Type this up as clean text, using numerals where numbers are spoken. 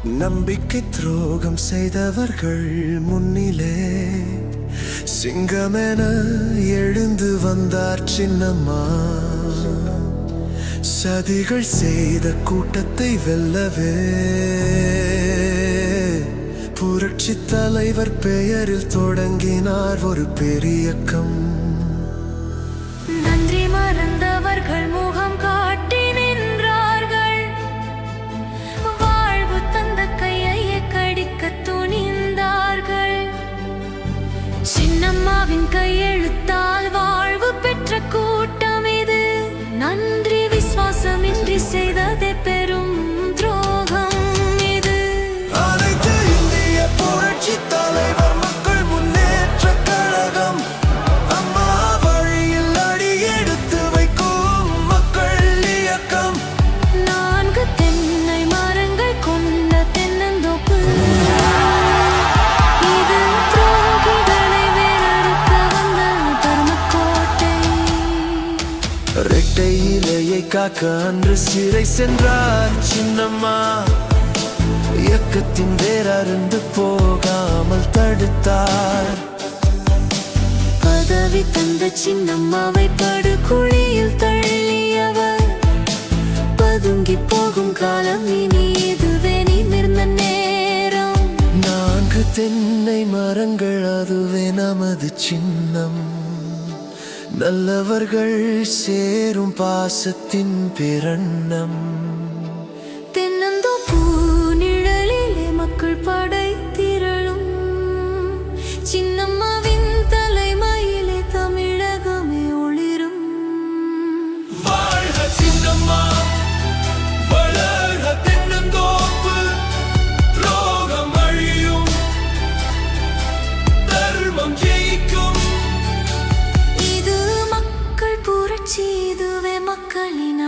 நம்பிக்கை துரோகம் செய்தவர்கள் முன்னிலே சிங்கமென எழுந்து வந்தார் சின்னம்மா. சதிகள் செய்த கூட்டத்தை வெல்லவே புரட்சி தலைவர் பெயரில் தொடங்கினார் ஒரு பெரியக்கம். நன்றி மறந்தவர்கள் முகம் காட்டி நின்றார்கள். வாழ்வு தந்த கையை கடிக்க துணிந்தார்கள். சின்னம்மாவின் கையெழுத்தால் வாழ்வு பெற்ற கூட்டம் இது. நன்றி விசுவாசமின்றி செய்ததே பெரும் துரோகம் இது. அனைத்து இந்திய புரட்சி தலைவர் மக்கள் முன்னேற்ற கழகம், அம்மா வழியில் அடி எடுத்து வைக்கும் மக்கள் இயக்கம். 4 தென்னை மரங்கள் கொண்ட தென்னந்தோப்பு இது. துரோகிகளை வேறறுக்க வந்த தர்மக்கோட்டை. இரட்டை இலையை காக்க அன்று சிறை சென்றார் சின்னம்மா. இயக்கத்தின் வேறறுந்து போகாமல் தடுத்தார். பதவி தந்த சின்னம்மாவை படுகுழியில் தள்ளியவர். பதுங்கி போகும் காலம் இனி இதுவே நிமிர்ந்த நேரம். 4 தென்னை மரங்கள் அதுவே நமது சின்னம். நல்லவர்கள் சேரும் பாசத்தின் பெருண்ணம். தென்னந்தோப்பு நிழலிலே மக்கள் படை திரளும். சின்னம்மாவின் தலைமையிலே தமிழகமே ஒளிரும். வாழ்க சின்னம்மா, வளர்க தென்னந்தோப்பு. துரோகம் அழியும், தர்மம் ஜெயிக்கும். இது மக்கள் புரட்சி, இதுவே மக்களின்